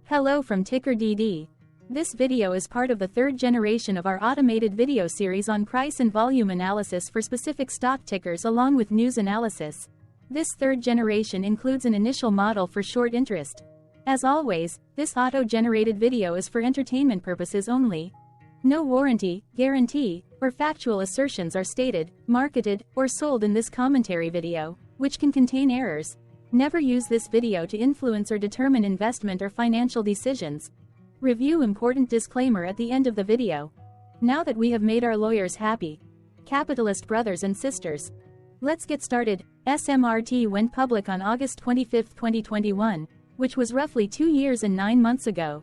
Hello from TickerDD. This video is part of the third generation of our automated video series on price and volume analysis for specific stock tickers along with news analysis. This third generation includes an initial model for short interest. As always, this auto-generated video is for entertainment purposes only. No warranty, guarantee, or factual assertions are stated, marketed, or sold in this commentary video, which can contain errors. Never use this video to influence or determine investment or financial decisions. Review important disclaimer at the end of the video. Now that we have made our lawyers happy, capitalist brothers and sisters, let's get started. SMRT went public on August 25, 2021, which was roughly 2 years and 9 months ago.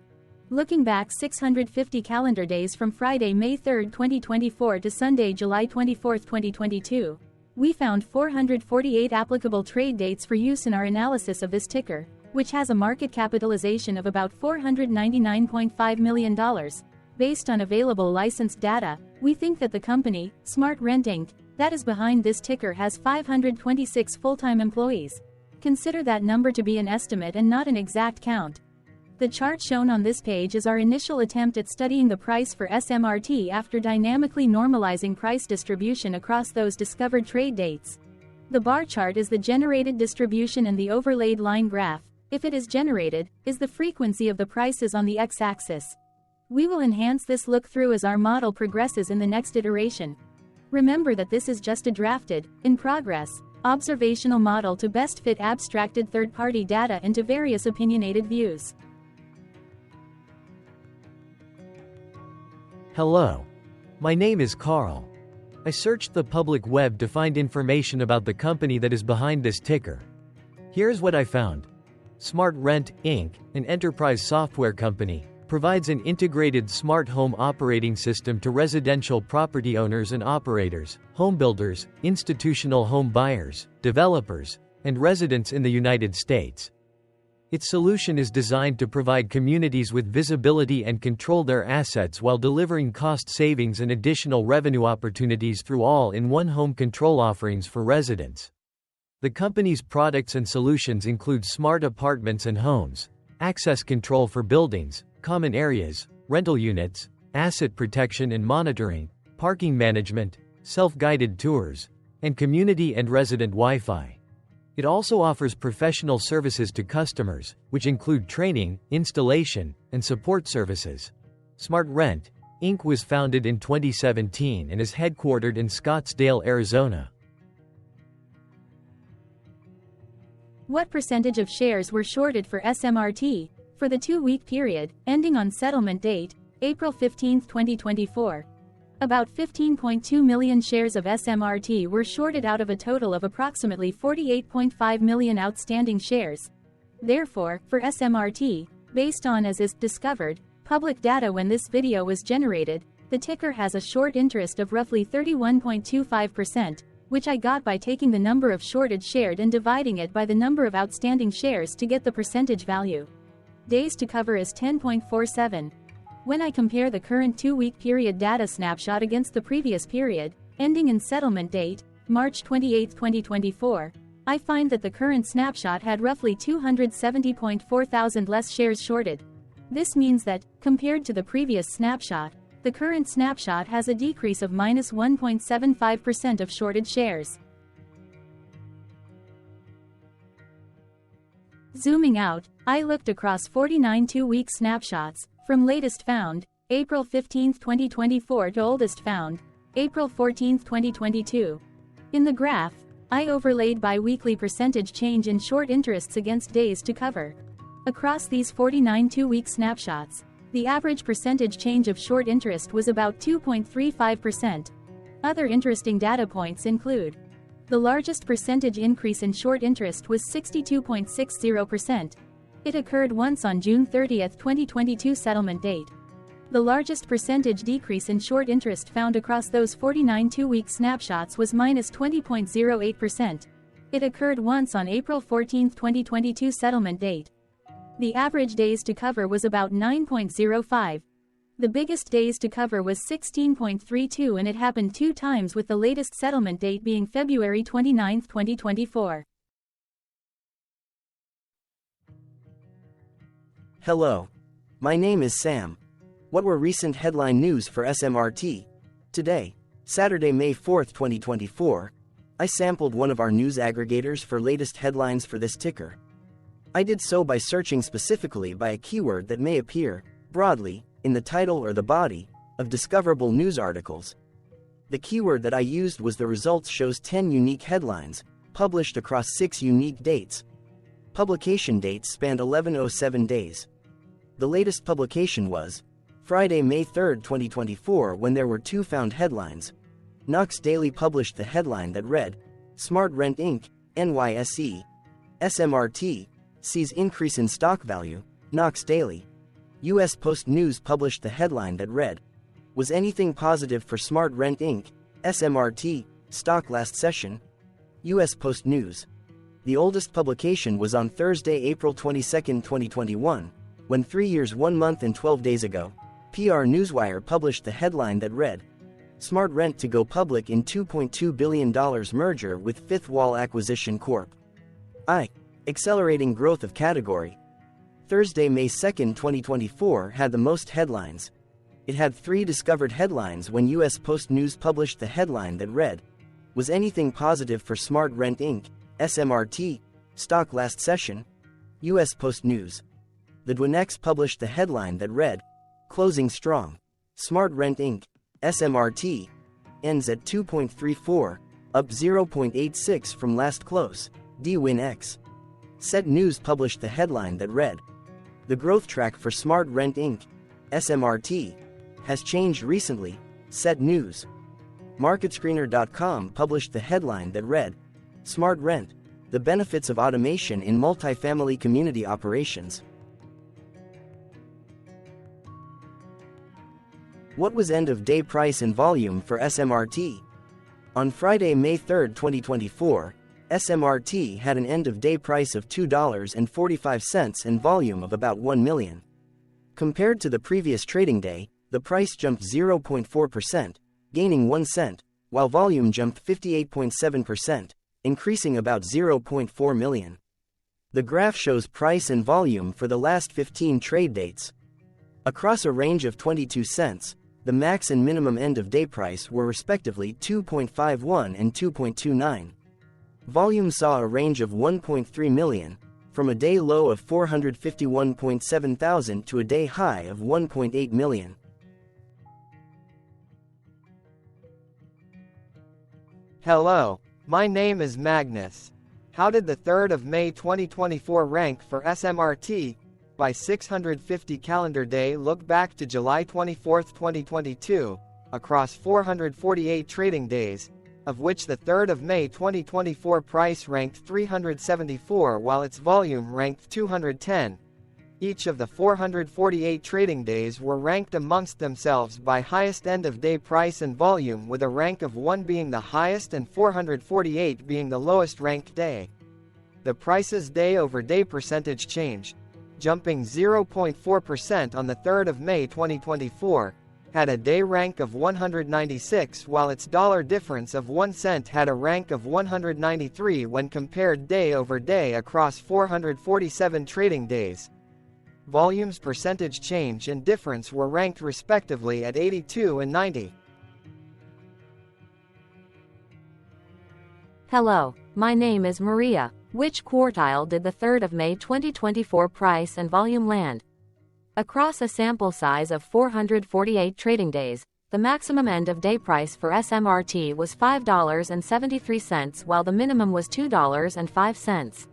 Looking back 650 calendar days from Friday, May 3, 2024 to Sunday, July 24, 2022, we found 448 applicable trade dates for use in our analysis of this ticker, which has a market capitalization of about $499.5 million. Based on available licensed data, we think that the company, SMRT Inc., that is behind this ticker has 526 full-time employees. Consider that number to be an estimate and not an exact count. The chart shown on this page is our initial attempt at studying the price for SMRT after dynamically normalizing price distribution across those discovered trade dates. The bar chart is the generated distribution and the overlaid line graph, if it is generated, is the frequency of the prices on the x-axis. We will enhance this look-through as our model progresses in the next iteration. Remember that this is just a drafted, in progress, observational model to best fit abstracted third-party data into various opinionated views. Hello. My name is Carl. I searched the public web to find information about the company that is behind this ticker. Here's what I found. SMRT Inc., an enterprise software company, provides an integrated smart home operating system to residential property owners and operators, home builders, institutional home buyers, developers, and residents in the United States. Its solution is designed to provide communities with visibility and control their assets while delivering cost savings and additional revenue opportunities through all-in-one home control offerings for residents. The company's products and solutions include smart apartments and homes, access control for buildings, common areas, rental units, asset protection and monitoring, parking management, self-guided tours, and community and resident Wi-Fi. It also offers professional services to customers, which include training, installation, and support services. SMRT Inc. was founded in 2017 and is headquartered in Scottsdale, Arizona. What percentage of shares were shorted for SMRT for the 2-week period, ending on settlement date, April 15, 2024? About 15.2 million shares of SMRT were shorted out of a total of approximately 48.5 million outstanding shares. Therefore, for SMRT, based on as is discovered, public data when this video was generated, the ticker has a short interest of roughly 31.25%, which I got by taking the number of shorted shared and dividing it by the number of outstanding shares to get the percentage value. Days to cover is 10.47. When I compare the current 2-week period data snapshot against the previous period, ending in settlement date, March 28, 2024, I find that the current snapshot had roughly 270.4 thousand less shares shorted. This means that, compared to the previous snapshot, the current snapshot has a decrease of minus 1.75% of shorted shares. Zooming out, I looked across 49 2-week snapshots, from latest found, April 15, 2024 to oldest found, April 14, 2022. In the graph, I overlaid bi-weekly percentage change in short interests against days to cover. Across these 49 2-week snapshots, the average percentage change of short interest was about 2.35%. Other interesting data points include: the largest percentage increase in short interest was 62.60%. It occurred once on June 30, 2022 settlement date. The largest percentage decrease in short interest found across those 49 2-week snapshots was minus 20.08%. It occurred once on April 14, 2022 settlement date. The average days to cover was about 9.05. The biggest days to cover was 16.32 and it happened 2 times, with the latest settlement date being February 29, 2024. Hello, My name is Sam. What were recent headline news for SMRT? Today, Saturday, May 4, 2024, I sampled one of our news aggregators for latest headlines for this ticker. I did so by searching specifically by a keyword that may appear, broadly, in the title or the body of discoverable news articles. The keyword that I used was the results shows 10 unique headlines, published across 6 unique dates. Publication dates spanned 1107 days. The latest publication was Friday, May 3, 2024, when there were 2 found headlines. Knox Daily published the headline that read, Smart Rent Inc., NYSE, SMRT, sees increase in stock value, Knox Daily. US Post News published the headline that read, Was anything positive for Smart Rent Inc., SMRT, stock last session? US Post News. The oldest publication was on Thursday, April 22, 2021, when 3 years, 1 month and 12 days ago, PR Newswire published the headline that read, Smart Rent to go public in $2.2 billion merger with Fifth Wall Acquisition Corp. Accelerating growth of category. Thursday, May 2, 2024 had the most headlines. It had 3 discovered headlines when US Post News published the headline that read, Was anything positive for Smart Rent Inc., SMRT, stock last session? US Post News. The Dwinex published the headline that read, Closing strong. Smart Rent Inc., SMRT, ends at 2.34, up 0.86 from last close, Dwinex. Set News published the headline that read, The growth track for Smart Rent Inc., SMRT, has changed recently, Set News. MarketScreener.com published the headline that read, Smart Rent, the benefits of automation in multifamily community operations. What was end-of-day price and volume for SMRT? On Friday, May 3, 2024, SMRT had an end-of-day price of $2.45 and volume of about 1 million. Compared to the previous trading day, the price jumped 0.4%, gaining 1 cent, while volume jumped 58.7%, increasing about 0.4 million. The graph shows price and volume for the last 15 trade dates. Across a range of 22 cents, the max and minimum end-of-day price were respectively 2.51 and 2.29. Volume saw a range of 1.3 million, from a day low of 451.7 thousand to a day high of 1.8 million. Hello, my name is Magnus. How did the 3rd of May 2024 rank for SMRT? By 650 calendar day look back to July 24, 2022, across 448 trading days, of which the 3rd of May 2024 price ranked 374 while its volume ranked 210. Each of the 448 trading days were ranked amongst themselves by highest end-of-day price and volume, with a rank of 1 being the highest and 448 being the lowest ranked day. The price's day-over-day percentage change, jumping 0.4% on the 3rd of May 2024, had a day rank of 196 while its dollar difference of 1 cent had a rank of 193 when compared day over day across 447 trading days. Volume's percentage change and difference were ranked respectively at 82 and 90. Hello, my name is Maria. Which quartile did the 3rd of May 2024 price and volume land? Across a sample size of 448 trading days, the maximum end-of-day price for SMRT was $5.73 while the minimum was $2.05.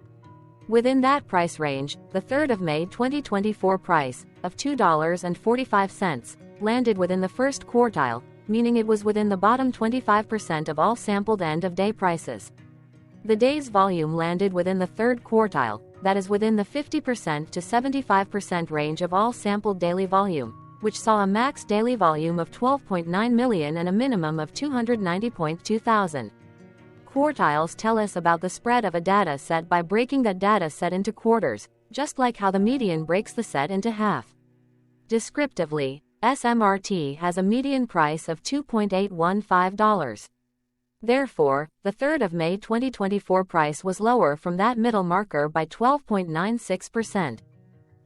Within that price range, the 3rd of May 2024 price, of $2.45, landed within the first quartile, meaning it was within the bottom 25% of all sampled end-of-day prices. The day's volume landed within the 3rd quartile, that is within the 50% to 75% range of all sampled daily volume, which saw a max daily volume of 12.9 million and a minimum of 290.2 thousand. Quartiles tell us about the spread of a data set by breaking that data set into quarters, just like how the median breaks the set into half. Descriptively, SMRT has a median price of $2.815. Therefore, the 3rd of May 2024 price was lower from that middle marker by 12.96%.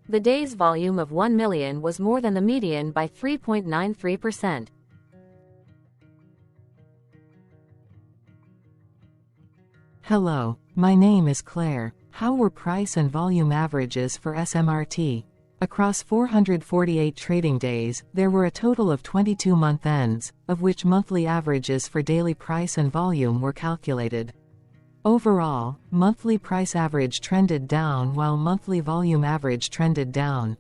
The day's volume of 1 million was more than the median by 3.93%. Hello, my name is Claire. How were price and volume averages for SMRT? Across 448 trading days, there were a total of 22 month ends, of which monthly averages for daily price and volume were calculated. Overall, monthly price average trended down while monthly volume average trended down.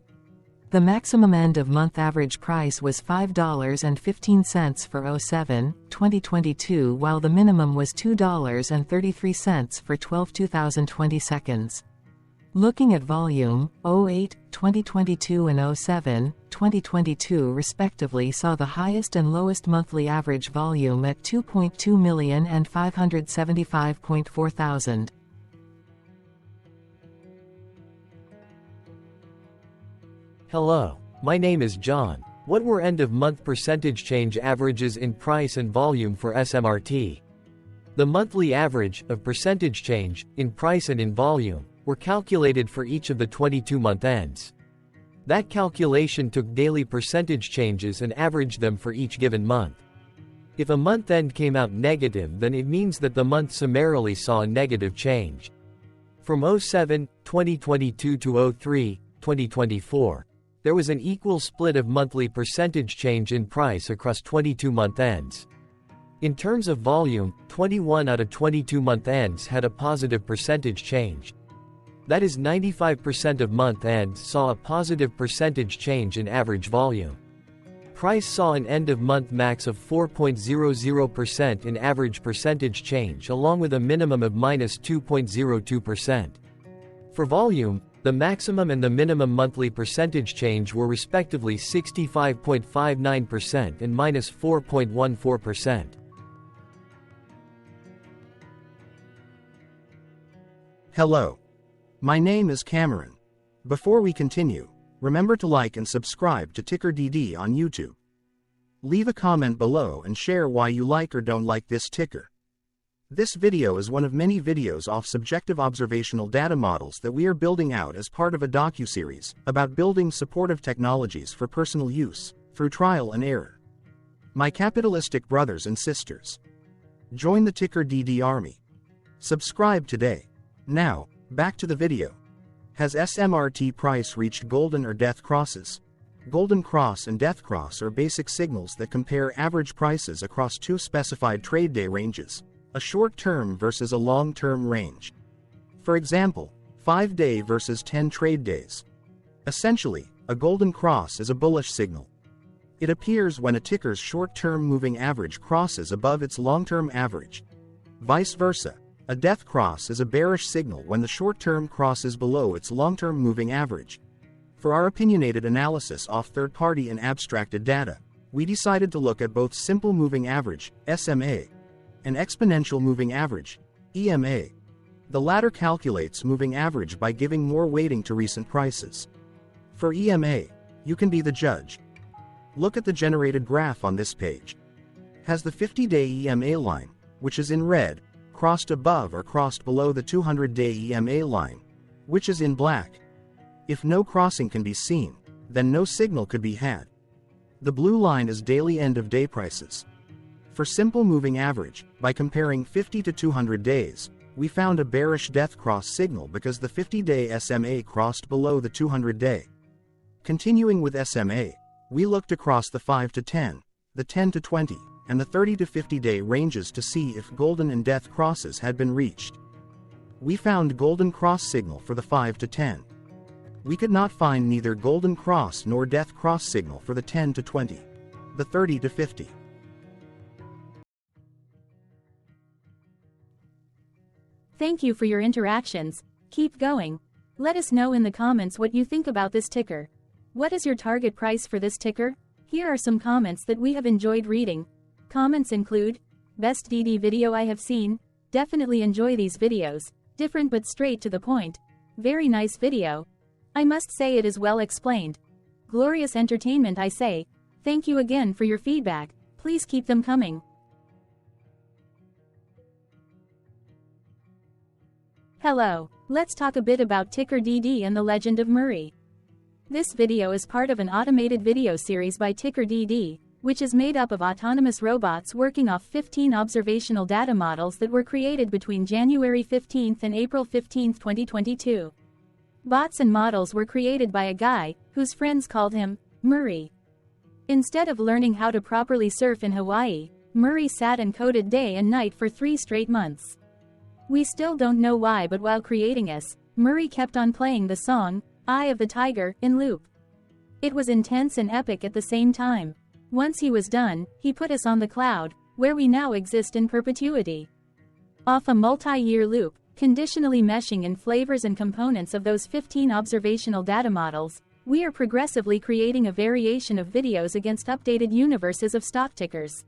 The maximum end-of-month average price was $5.15 for 07/2022, while the minimum was $2.33 for 12/2020 seconds. Looking at volume, 08/2022 and 07/2022 respectively saw the highest and lowest monthly average volume at 2.2 million and 575.4 thousand. Hello, my name is John. What were end-of-month percentage change averages in price and volume for SMRT? The monthly average of percentage change in price and in volume were calculated for each of the 22-month ends. That calculation took daily percentage changes and averaged them for each given month. If a month end came out negative, then it means that the month summarily saw a negative change. From 07/2022 to 03/2024, there was an equal split of monthly percentage change in price across 22-month ends. In terms of volume, 21 out of 22-month ends had a positive percentage change. That is, 95% of month ends saw a positive percentage change in average volume. Price saw an end-of-month max of 4.00% in average percentage change, along with a minimum of -2.02%. For volume, the maximum and the minimum monthly percentage change were respectively 65.59% and -4.14%. Hello. My name is Cameron. Before we continue, remember to like and subscribe to TickerDD on YouTube. Leave a comment below and share why you like or don't like this ticker. This video is one of many videos off subjective observational data models that we are building out as part of a docuseries about building supportive technologies for personal use, through trial and error. My capitalistic brothers and sisters, join the TickerDD army. Subscribe today. Now, back to the video. Has SMRT price reached golden or death crosses? Golden cross and death cross are basic signals that compare average prices across two specified trade day ranges, a short-term versus a long-term range. For example, 5-day versus 10 trade days. Essentially, a golden cross is a bullish signal. It appears when a ticker's short-term moving average crosses above its long-term average. Vice versa, a death cross is a bearish signal when the short-term crosses below its long-term moving average. For our opinionated analysis off third-party and abstracted data, we decided to look at both simple moving average, SMA, and exponential moving average, EMA. The latter calculates moving average by giving more weighting to recent prices. For EMA, you can be the judge. Look at the generated graph on this page. Has the 50-day EMA line, which is in red, crossed above or crossed below the 200-day EMA line, which is in black? If no crossing can be seen, then no signal could be had. The blue line is daily end-of-day prices. For simple moving average, by comparing 50 to 200 days, we found a bearish death cross signal because the 50-day SMA crossed below the 200-day. Continuing with SMA, we looked across the 5 to 10, the 10 to 20, and the 30 to 50-day ranges to see if golden and death crosses had been reached. We found golden cross signal for the 5 to 10. We could not find neither golden cross nor death cross signal for the 10 to 20, the 30 to 50. Thank you for your interactions. Keep going. Let us know in the comments what you think about this ticker. What is your target price for this ticker? Here are some comments that we have enjoyed reading. Comments include, best DD video I have seen, definitely enjoy these videos, different but straight to the point. Very nice video. I must say it is well explained. Glorious entertainment I say. Thank you again for your feedback, please keep them coming. Hello, let's talk a bit about TickerDD and the legend of Murray. This video is part of an automated video series by TickerDD, which is made up of autonomous robots working off 15 observational data models that were created between January 15 and April 15, 2022. Bots and models were created by a guy, whose friends called him Murray. Instead of learning how to properly surf in Hawaii, Murray sat and coded day and night for 3 straight months. We still don't know why, but while creating us, Murray kept on playing the song, Eye of the Tiger, in loop. It was intense and epic at the same time. Once he was done, he put us on the cloud, where we now exist in perpetuity. Off a multi-year loop, conditionally meshing in flavors and components of those 15 observational data models, we are progressively creating a variation of videos against updated universes of stock tickers.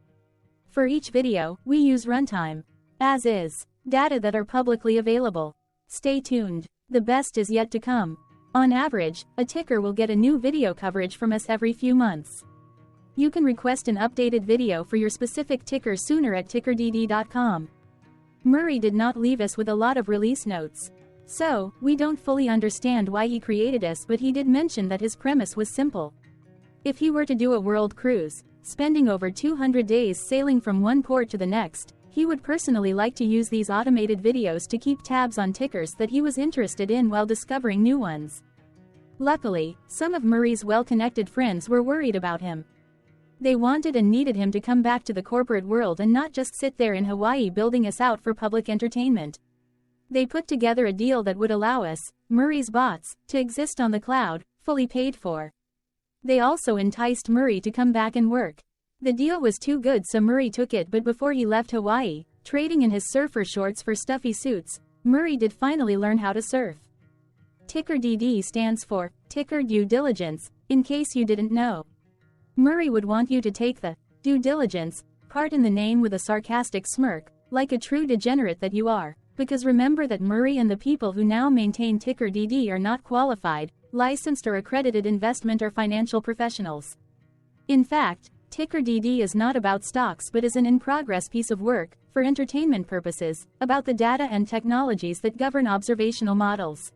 For each video, we use runtime, as is, data that are publicly available. Stay tuned. The best is yet to come. On average, a ticker will get a new video coverage from us every few months. You can request an updated video for your specific ticker sooner at TickerDD.com. Murray did not leave us with a lot of release notes. So, we don't fully understand why he created us, but he did mention that his premise was simple. If he were to do a world cruise, spending over 200 days sailing from one port to the next, he would personally like to use these automated videos to keep tabs on tickers that he was interested in while discovering new ones. Luckily, some of Murray's well-connected friends were worried about him. They wanted and needed him to come back to the corporate world and not just sit there in Hawaii building us out for public entertainment. They put together a deal that would allow us, Murray's bots, to exist on the cloud, fully paid for. They also enticed Murray to come back and work. The deal was too good, so Murray took it, but before he left Hawaii, trading in his surfer shorts for stuffy suits, Murray did finally learn how to surf. TickerDD stands for Ticker Due Diligence, in case you didn't know. Murray would want you to take the due diligence part in the name with a sarcastic smirk, like a true degenerate that you are, because remember that Murray and the people who now maintain TickerDD are not qualified, licensed or accredited investment or financial professionals. In fact, TickerDD is not about stocks but is an in-progress piece of work, for entertainment purposes, about the data and technologies that govern observational models.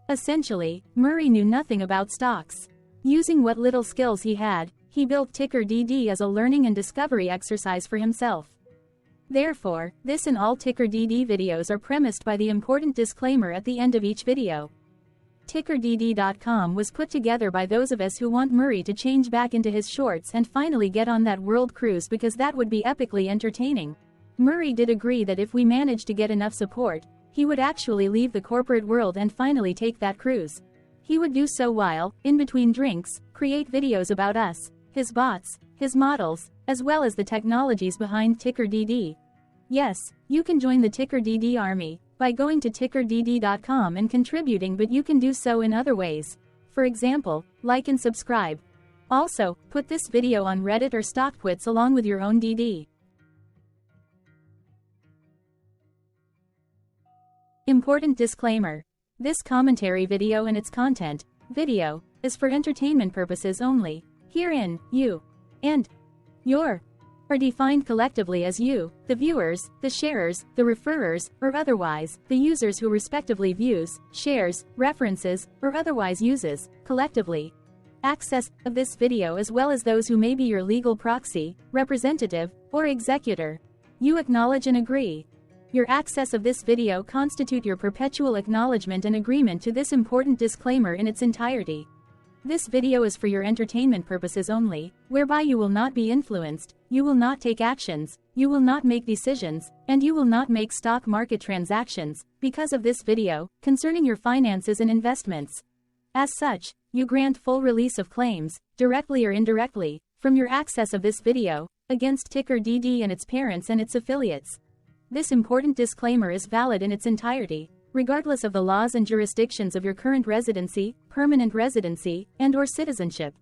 Essentially, Murray knew nothing about stocks. Using what little skills he had, he built TickerDD as a learning and discovery exercise for himself. Therefore, this and all TickerDD videos are premised by the important disclaimer at the end of each video. TickerDD.com was put together by those of us who want Murray to change back into his shorts and finally get on that world cruise, because that would be epically entertaining. Murray did agree that if we managed to get enough support, he would actually leave the corporate world and finally take that cruise. He would do so while, in between drinks, create videos about us, his bots, his models, as well as the technologies behind TickerDD. Yes, you can join the TickerDD army by going to TickerDD.com and contributing, but you can do so in other ways. For example, like and subscribe. Also, put this video on Reddit or StockTwits along with your own DD. Important disclaimer. This commentary video and its content, video, is for entertainment purposes only. Herein, you and your are defined collectively as you, the viewers, the sharers, the referrers, or otherwise, the users who respectively views, shares, references, or otherwise uses, collectively, access of this video, as well as those who may be your legal proxy, representative, or executor. You acknowledge and agree. Your access of this video constitute your perpetual acknowledgement and agreement to this important disclaimer in its entirety. This video is for your entertainment purposes only, whereby you will not be influenced, you will not take actions, you will not make decisions, and you will not make stock market transactions, because of this video, concerning your finances and investments. As such, you grant full release of claims, directly or indirectly, from your access of this video, against TickerDD and its parents and its affiliates. This important disclaimer is valid in its entirety, regardless of the laws and jurisdictions of your current residency, permanent residency, and/or citizenship.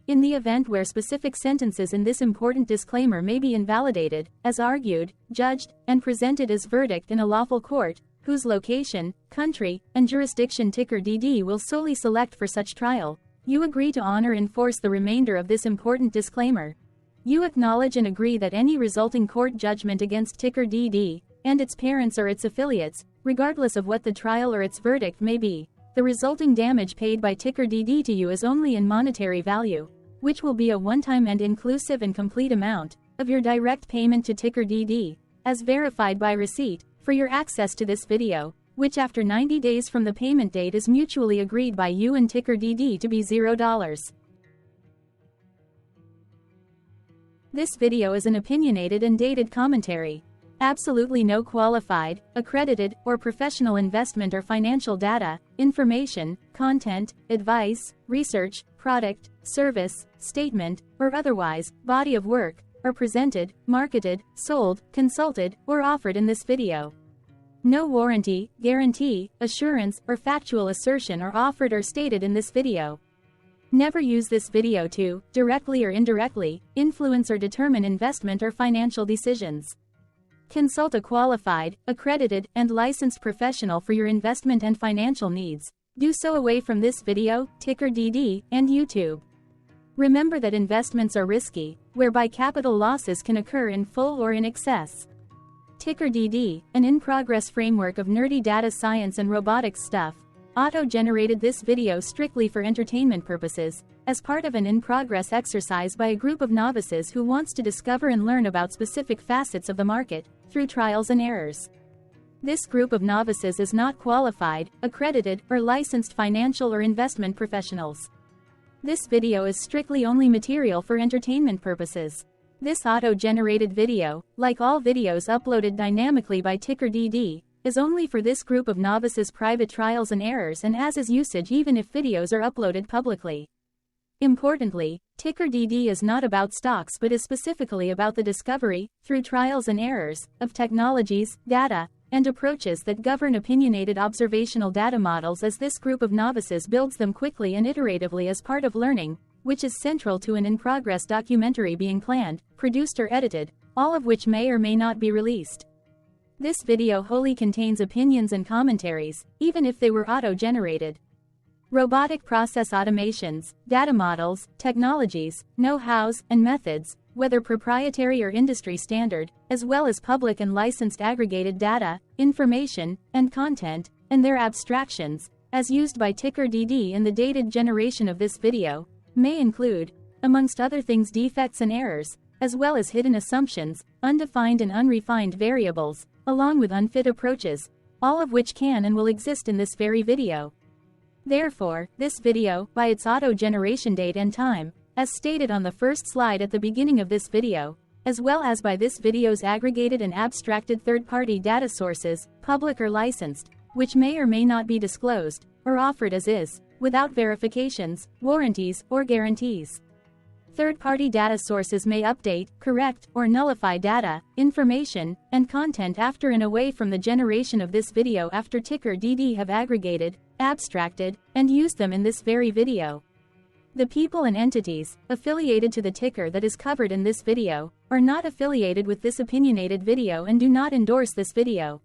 In the event where specific sentences in this important disclaimer may be invalidated, as argued, judged, and presented as verdict in a lawful court, whose location, country, and jurisdiction TickerDD will solely select for such trial, you agree to honor and enforce the remainder of this important disclaimer. You acknowledge and agree that any resulting court judgment against TickerDD, and its parents or its affiliates, regardless of what the trial or its verdict may be, the resulting damage paid by TickerDD to you is only in monetary value, which will be a one-time and inclusive and complete amount of your direct payment to TickerDD, as verified by receipt, for your access to this video, which after 90 days from the payment date is mutually agreed by you and TickerDD to be $0. This video is an opinionated and dated commentary. Absolutely no qualified, accredited, or professional investment or financial data, information, content, advice, research, product, service, statement, or otherwise, body of work, are presented, marketed, sold, consulted, or offered in this video. No warranty, guarantee, assurance, or factual assertion are offered or stated in this video. Never use this video to, directly or indirectly, influence or determine investment or financial decisions. Consult a qualified, accredited, and licensed professional for your investment and financial needs. Do so away from this video, TickerDD, and YouTube. Remember that investments are risky, whereby capital losses can occur in full or in excess. TickerDD, an in-progress framework of nerdy data science and robotics stuff, auto-generated this video strictly for entertainment purposes, as part of an in-progress exercise by a group of novices who wants to discover and learn about specific facets of the market, through trials and errors. This group of novices is not qualified, accredited, or licensed financial or investment professionals. This video is strictly only material for entertainment purposes. This auto-generated video, like all videos uploaded dynamically by TickerDD, is only for this group of novices' private trials and errors and as is usage even if videos are uploaded publicly. Importantly, TickerDD is not about stocks but is specifically about the discovery, through trials and errors, of technologies, data, and approaches that govern opinionated observational data models as this group of novices builds them quickly and iteratively as part of learning, which is central to an in-progress documentary being planned, produced or edited, all of which may or may not be released. This video wholly contains opinions and commentaries, even if they were auto-generated. Robotic process automations, data models, technologies, know-hows, and methods, whether proprietary or industry standard, as well as public and licensed aggregated data, information, and content, and their abstractions, as used by TickerDD in the dated generation of this video, may include, amongst other things, defects and errors, as well as hidden assumptions, undefined and unrefined variables, along with unfit approaches, all of which can and will exist in this very video. Therefore, this video, by its auto-generation date and time, as stated on the first slide at the beginning of this video, as well as by this video's aggregated and abstracted third-party data sources, public or licensed, which may or may not be disclosed, or offered as is, without verifications, warranties, or guarantees. Third-party data sources may update, correct, or nullify data, information, and content after and away from the generation of this video after TickerDD have aggregated, abstracted, and used them in this very video. The people and entities, affiliated to the ticker that is covered in this video, are not affiliated with this opinionated video and do not endorse this video.